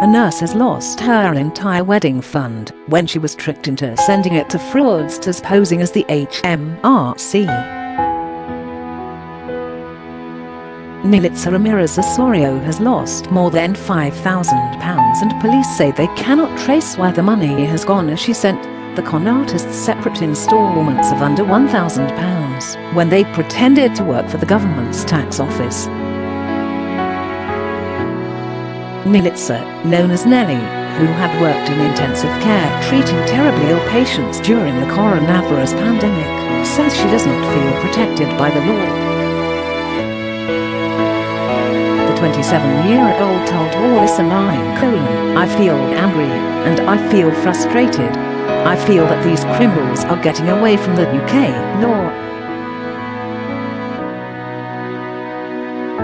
A nurse has lost her entire wedding fund when she was tricked into sending it to fraudsters posing as the HMRC. Nilitza Ramirez Osorio has lost more than £5,000 and police say they cannot trace where the money has gone, as she sent the con artists separate installments of under £1,000 when they pretended to work for the government's tax office. Nilitza, known as Nelly, who had worked in intensive care treating terribly ill patients during the coronavirus pandemic, says she does not feel protected by the law. The 27-year-old told Wallace Line: "I feel angry and I feel frustrated. I feel that these criminals are getting away from the UK law.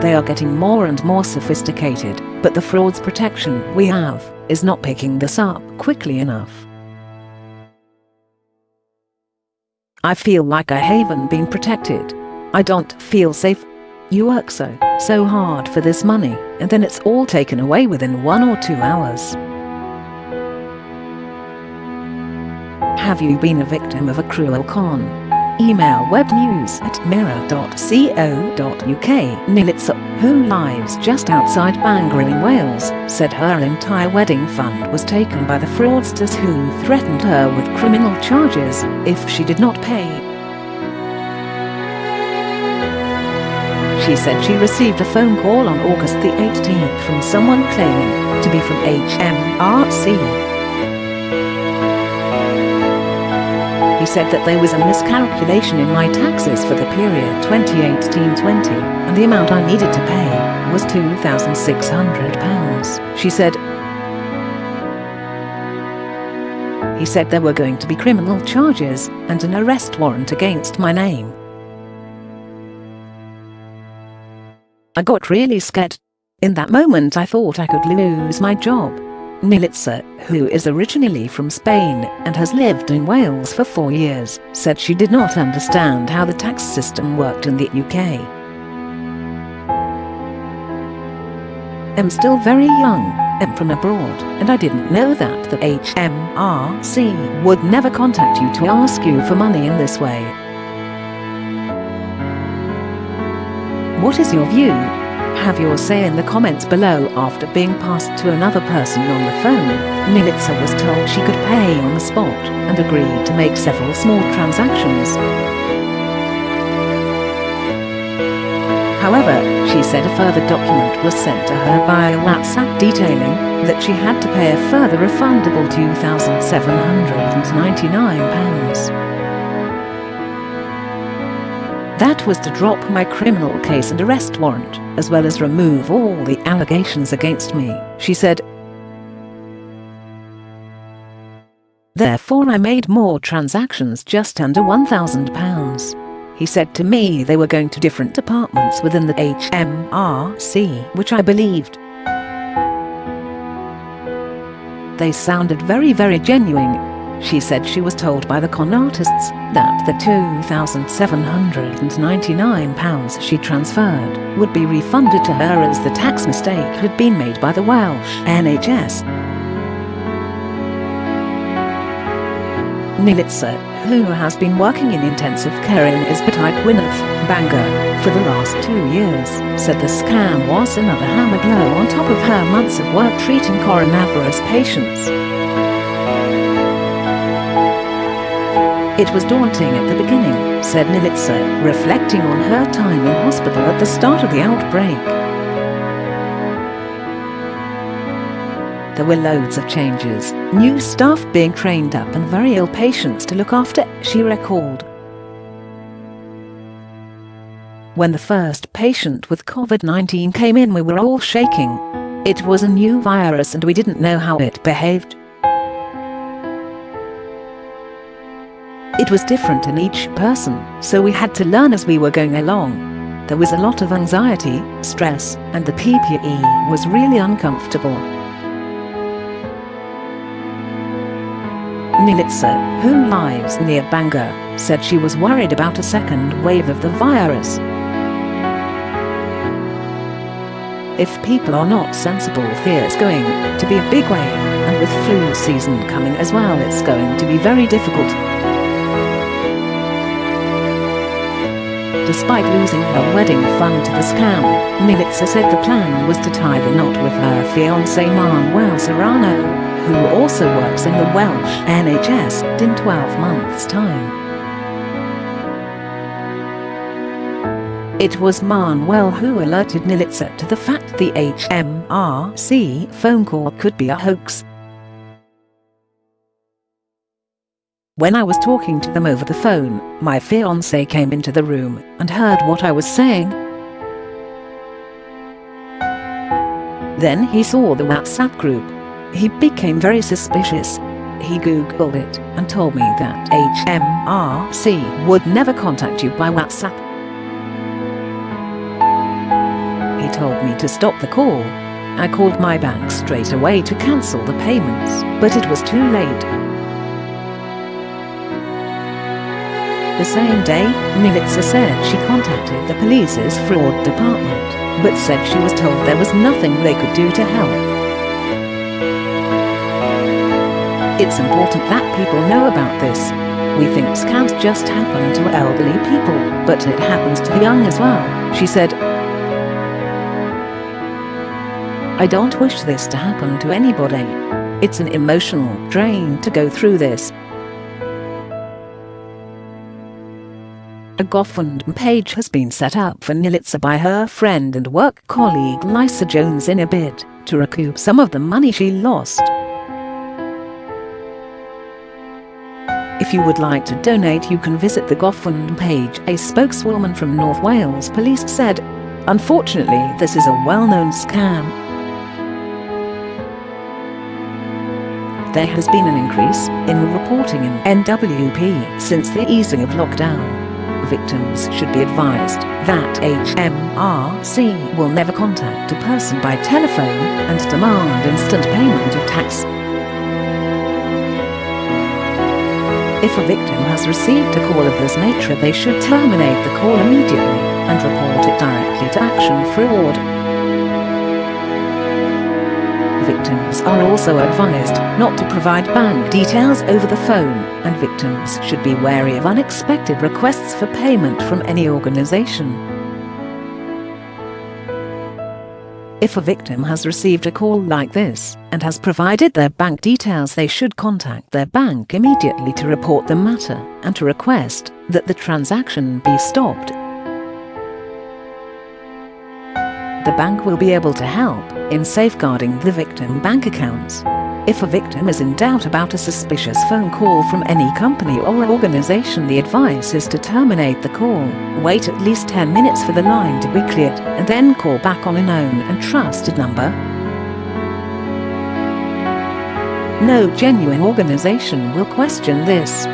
They are getting more and more sophisticated, but the fraud's protection we have is not picking this up quickly enough. I feel like I haven't been protected. I don't feel safe. You work so hard for this money, and then it's all taken away within 1 or 2 hours. Have you been a victim of a cruel con? Email webnews@mirror.co.uk. Nilitza, who lives just outside Bangor in Wales, said her entire wedding fund was taken by the fraudsters who threatened her with criminal charges if she did not pay. She said she received a phone call on August the 18th from someone claiming to be from HMRC. He said that there was a miscalculation in my taxes for the period 2018-20, and the amount I needed to pay was £2,600, she said. He said there were going to be criminal charges and an arrest warrant against my name. I got really scared. In that moment I thought I could lose my job. Nilitza, who is originally from Spain and has lived in Wales for 4 years, said she did not understand how the tax system worked in the UK. I'm still very young, I'm from abroad, and I didn't know that the HMRC would never contact you to ask you for money in this way. What is your view? Have your say in the comments below. After being passed to another person on the phone, Nilitza was told she could pay on the spot and agreed to make several small transactions. However, she said a further document was sent to her via WhatsApp detailing that she had to pay a further refundable £2,799. That was to drop my criminal case and arrest warrant, as well as remove all the allegations against me, she said. Therefore I made more transactions, just under £1,000. He said to me they were going to different departments within the HMRC, which I believed. They sounded very, very genuine. She said she was told by the con artists that the £2,799 she transferred would be refunded to her as the tax mistake had been made by the Welsh NHS. Nilitza, who has been working in intensive care in Ysbyty Gwynedd, Bangor, for the last 2 years, said the scam was another hammer blow on top of her months of work treating coronavirus patients. It was daunting at the beginning, said Nilitza, reflecting on her time in hospital at the start of the outbreak. There were loads of changes, new staff being trained up and very ill patients to look after, she recalled. When the first patient with COVID-19 came in, we were all shaking. It was a new virus and we didn't know how it behaved. It was different in each person, so we had to learn as we were going along. There was a lot of anxiety, stress, and the PPE was really uncomfortable. Nilitza, who lives near Bangor, said she was worried about a second wave of the virus. If people are not sensible, there's going to be a big wave, and with flu season coming as well, it's going to be very difficult. Despite losing her wedding fund to the scam, Milica said the plan was to tie the knot with her fiancé Manuel Serrano, who also works in the Welsh NHS, in 12 months' time. It was Manuel who alerted Milica to the fact the HMRC phone call could be a hoax. When I was talking to them over the phone, my fiancé came into the room and heard what I was saying. Then he saw the WhatsApp group. He became very suspicious. He Googled it and told me that HMRC would never contact you by WhatsApp. He told me to stop the call. I called my bank straight away to cancel the payments, but it was too late. The same day, Milica said she contacted the police's fraud department, but said she was told there was nothing they could do to help. It's important that people know about this. We think scams just happen to elderly people, but it happens to the young as well, she said. I don't wish this to happen to anybody. It's an emotional drain to go through this. A GoFundMe page has been set up for Milica by her friend and work colleague Lisa Jones in a bid to recoup some of the money she lost. If you would like to donate, you can visit the GoFundMe page, a spokeswoman from North Wales Police said. Unfortunately, this is a well-known scam. There has been an increase in reporting in NWP since the easing of lockdown. Victims should be advised that HMRC will never contact a person by telephone and demand instant payment of tax. If a victim has received a call of this nature, they should terminate the call immediately and report it directly to Action Fraud. Victims are also advised not to provide bank details over the phone, and victims should be wary of unexpected requests for payment from any organization. If a victim has received a call like this and has provided their bank details, they should contact their bank immediately to report the matter and to request that the transaction be stopped. The bank will be able to help in safeguarding the victim bank accounts. If a victim is in doubt about a suspicious phone call from any company or organization, the advice is to terminate the call, wait at least 10 minutes for the line to be cleared, and then call back on a known and trusted number. No genuine organization will question this.